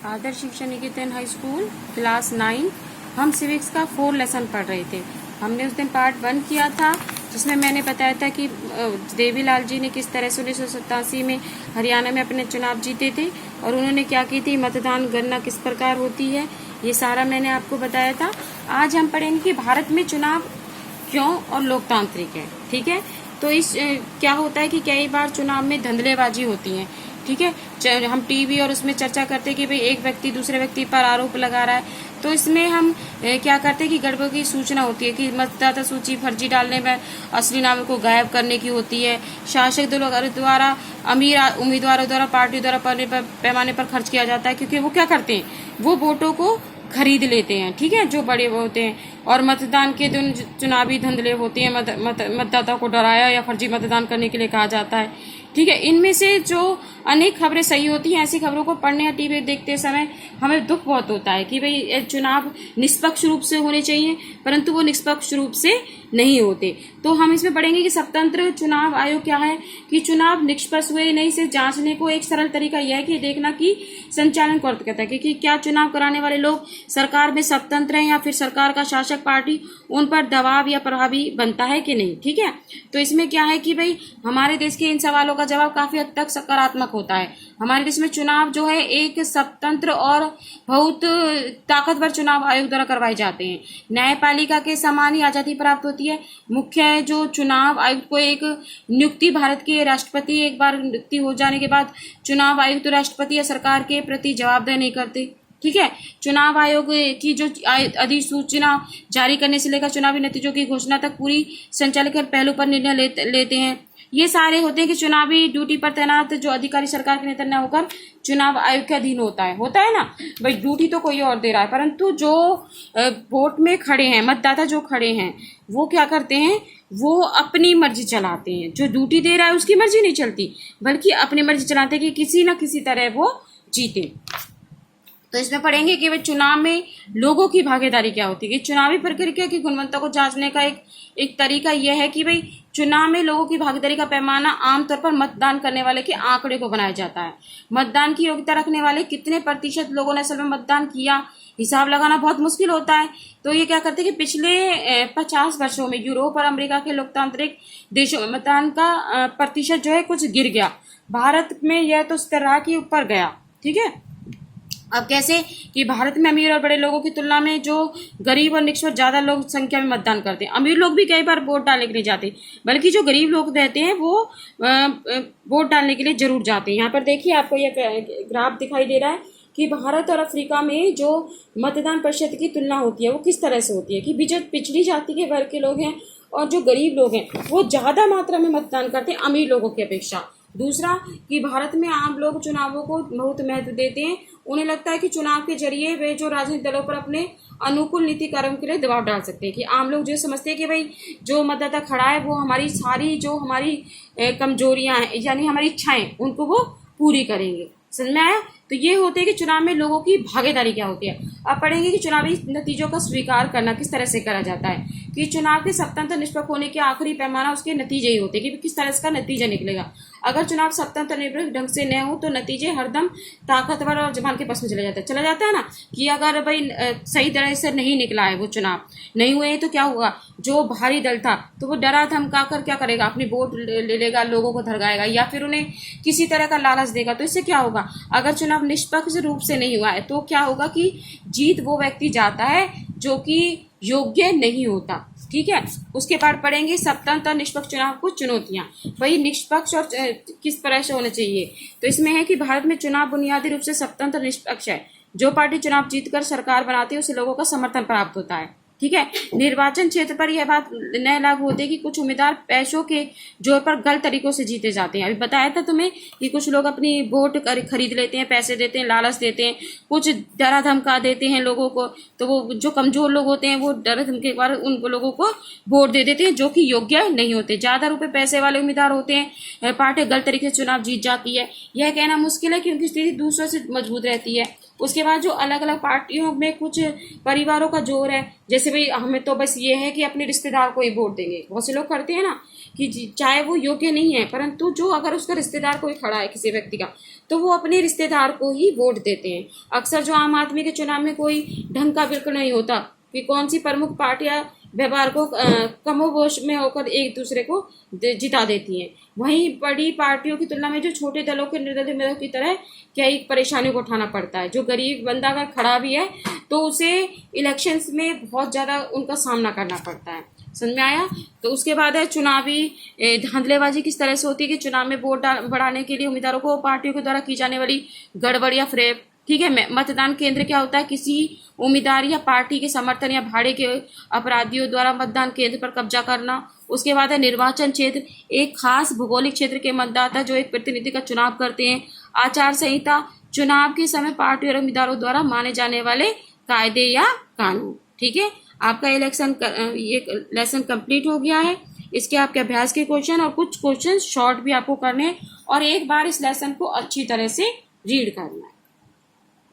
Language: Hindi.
आदर्श शिक्षा निकेतन हाई स्कूल क्लास 9 हम सिविक्स का 4 लेसन पढ़ रहे थे। हमने उस दिन पार्ट 1 किया था, जिसमें मैंने बताया था कि देवीलाल जी ने किस तरह से 1987 में हरियाणा में अपने चुनाव जीते थे और उन्होंने क्या की थी, मतदान गणना किस प्रकार होती है, ये सारा मैंने आपको बताया था। आज हम पढ़ेंगे कि भारत में चुनाव क्यों और लोकतांत्रिक है। ठीक है, तो इस क्या होता है कि कई बार चुनाव में धंधलेबाजी होती है। ठीक है, हम टीवी और उसमें चर्चा करते हैं कि भाई एक व्यक्ति दूसरे व्यक्ति पर आरोप लगा रहा है, तो इसमें हम क्या करते हैं कि गड़बड़ की सूचना होती है कि मतदाता सूची फर्जी डालने में असली नाम को गायब करने की होती है। शासक दलों द्वारा अमीर उम्मीदवारों द्वारा पार्टी द्वारा पैमाने पर खर्च किया जाता है, क्योंकि वो क्या करते हैं, वो वोटों को खरीद लेते हैं। ठीक है, जो बड़े होते हैं। और मतदान के दिन चुनावी धंधले होते हैं, मतदाता को डराया या फर्जी मतदान करने के लिए कहा जाता है। ठीक है, इनमें से जो अनेक खबरें सही होती हैं, ऐसी खबरों को पढ़ने या टीवी देखते समय हमें दुख बहुत होता है कि भाई चुनाव निष्पक्ष रूप से होने चाहिए, परंतु वो निष्पक्ष रूप से नहीं होते। तो हम इसमें पढ़ेंगे कि स्वतंत्र चुनाव आयोग क्या है, कि चुनाव निष्पक्ष हुए नहीं से जांचने को एक सरल तरीका यह है कि देखना कि संचालन कौन करता है, कि क्या चुनाव कराने वाले लोग सरकार में स्वतंत्र हैं या फिर सरकार का शासक पार्टी उन पर दबाव या प्रभावी बनता है कि नहीं। ठीक है, तो इसमें क्या है कि भाई हमारे देश के इन सवालों का जवाब काफी हद तक सकारात्मक होता है। हमारे देश में चुनाव जो है एक स्वतंत्र और बहुत ताकतवर चुनाव आयोग द्वारा करवाए जाते हैं। न्यायपालिका के समान ही आजादी प्राप्त होती है। मुख्य जो चुनाव आयुक्त को एक नियुक्ति भारत के राष्ट्रपति एक बार नियुक्ति हो जाने के बाद चुनाव आयुक्त राष्ट्रपति या सरकार के प्रति जवाबदेह नहीं करते। ठीक है, चुनाव आयोग की जो अधिसूचना जारी करने से लेकर चुनावी नतीजों की घोषणा तक पूरी संचालित पहलू पर निर्णय लेते हैं। ये सारे होते हैं कि चुनावी ड्यूटी पर तैनात जो अधिकारी सरकार के नेतृत्व न होकर चुनाव आयोग के अधीन होता है ना। भाई ड्यूटी तो कोई और दे रहा है, परंतु जो वोट में खड़े हैं, मतदाता जो खड़े हैं, वो क्या करते हैं, वो अपनी मर्जी चलाते हैं। जो ड्यूटी दे रहा है उसकी मर्जी नहीं चलती, बल्कि अपनी मर्जी चलाते हैं कि किसी न किसी तरह वो जीते। तो इसमें पढ़ेंगे कि भाई चुनाव में लोगों की भागीदारी क्या होती है। कि चुनावी प्रक्रिया की गुणवत्ता को जांचने का एक तरीका यह है कि भाई चुनाव में लोगों की भागीदारी का पैमाना आमतौर पर मतदान करने वाले के आंकड़े को बनाया जाता है। मतदान की योग्यता रखने वाले कितने प्रतिशत लोगों ने असल में मतदान किया, हिसाब लगाना बहुत मुश्किल होता है। तो ये क्या करते हैं कि पिछले 50 वर्षों में यूरोप और अमेरिका के लोकतांत्रिक देशों में मतदान का प्रतिशत जो है कुछ गिर गया। भारत में यह तो इस तरह की ऊपर गया। ठीक है, अब कैसे कि भारत में अमीर और बड़े लोगों की तुलना में जो गरीब और निष्पक्ष ज्यादा लोग संख्या में मतदान करते हैं। अमीर लोग भी कई बार वोट डालने के लिए जाते, बल्कि जो गरीब लोग रहते हैं वो वोट डालने के लिए जरूर जाते हैं। यहाँ पर देखिए, आपको यह ग्राफ दिखाई दे रहा है कि भारत और अफ्रीका में जो मतदान प्रतिशत की तुलना होती है वो किस तरह से होती है, कि जो पिछड़ी जाति के वर्ग के लोग हैं और जो गरीब लोग हैं वो ज्यादा मात्रा में मतदान करते हैं अमीर लोगों की अपेक्षा। दूसरा कि भारत में आम लोग चुनावों को बहुत महत्व देते हैं। उन्हें लगता है कि चुनाव के जरिए वे जो राजनीतिक दलों पर अपने अनुकूल नीति कार्यों के लिए दबाव डाल सकते हैं। कि आम लोग जो समझते हैं कि भाई जो मतदाता खड़ा है वो हमारी सारी जो हमारी कमजोरियां हैं यानी हमारी इच्छाएं उनको वो पूरी करेंगे। समझ में आया? तो ये होते हैं कि चुनाव में लोगों की भागीदारी क्या होती है। अब पढ़ेंगे कि चुनावी नतीजों का स्वीकार करना किस तरह से करा जाता है। कि चुनाव के स्वतंत्र निष्पक्ष होने के आखिरी पैमाना उसके नतीजे ही होते हैं कि किस तरह का नतीजा निकलेगा। अगर चुनाव स्वतंत्र निष्पक्ष ढंग से न हो तो नतीजे हरदम ताकतवर और जवान के पास में चला जाता है ना। कि अगर भाई सही तरह से नहीं निकला है, वो चुनाव नहीं हुए तो क्या होगा, जो भारी दल था तो वो डरा धमका कर क्या करेगा, अपनी वोट ले लेगा, लोगों को धरगाएगा या फिर उन्हें किसी तरह का लालच देगा। तो इससे क्या होगा, अगर चुनाव निष्पक्ष रूप से नहीं हुआ है तो क्या होगा कि जीत वो व्यक्ति जाता है जो कि योग्य नहीं होता। ठीक है, उसके बाद पढ़ेंगे स्वतंत्र निष्पक्ष चुनाव को चुनौतियां। वही निष्पक्ष और किस तरह से होना चाहिए। तो इसमें है कि भारत में चुनाव बुनियादी रूप से स्वतंत्र निष्पक्ष है। जो पार्टी चुनाव जीतकर सरकार बनाती है उसे लोगों का समर्थन प्राप्त होता है। ठीक है, निर्वाचन क्षेत्र पर यह बात न लागू होती है कि कुछ उम्मीदवार पैसों के जोर पर गलत तरीकों से जीते जाते हैं। अभी बताया था तुम्हें कि कुछ लोग अपनी वोट खरीद लेते हैं, पैसे देते हैं, लालच देते हैं, कुछ डरा धमका देते हैं लोगों को। तो वो जो कमजोर लोग होते हैं वो डर धमके के बाद उन लोगों को वोट दे देते हैं जो कि योग्य नहीं होते। ज्यादा रुपए पैसे वाले उम्मीदवार होते हैं, पार्टी गलत तरीके से चुनाव जीत जाती है। यह कहना मुश्किल है कि उनकी स्थिति दूसरों से मजबूत रहती है। उसके बाद जो अलग अलग पार्टियों में कुछ परिवारों का जोर है, जैसे जैसे भाई हमें तो बस ये है कि अपने रिश्तेदार को ही वोट देंगे। बहुत से लोग करते हैं ना कि चाहे वो योग्य नहीं है, परंतु जो अगर उसका रिश्तेदार कोई खड़ा है किसी व्यक्ति का, तो वो अपने रिश्तेदार को ही वोट देते हैं। अक्सर जो आम आदमी के चुनाव में कोई ढंग का बिल्कुल नहीं होता कि कौन सी प्रमुख पार्टियां व्यवहार को कमोबेश में होकर एक दूसरे को जिता देती हैं, वहीं बड़ी पार्टियों की तुलना में जो छोटे दलों के निर्दलीय उम्मीदवारों की तरह कई परेशानियों को उठाना पड़ता है। जो गरीब बंदा अगर खड़ा भी है तो उसे इलेक्शंस में बहुत ज़्यादा उनका सामना करना पड़ता है। समझ में आया? तो उसके बाद है चुनावी धांधलेबाजी किस तरह से होती है कि चुनाव में वोट बढ़ाने के लिए उम्मीदवारों को पार्टियों के द्वारा की जाने वाली गड़बड़ या फ्रेब। ठीक है, मतदान केंद्र क्या होता है? किसी उम्मीदवार या पार्टी के समर्थन या भाड़े के अपराधियों द्वारा मतदान केंद्र पर कब्जा करना। उसके बाद है निर्वाचन क्षेत्र, एक खास भौगोलिक क्षेत्र के मतदाता जो एक प्रतिनिधि का चुनाव करते हैं। आचार संहिता, चुनाव के समय पार्टी और उम्मीदवारों द्वारा माने जाने वाले कायदे या कानून। ठीक है, आपका ये लेसन कंप्लीट हो गया है। इसके आपके अभ्यास के क्वेश्चन और कुछ क्वेश्चन शॉर्ट भी आपको करने हैं और एक बार इस लेसन को अच्छी तरह से रीड करना है।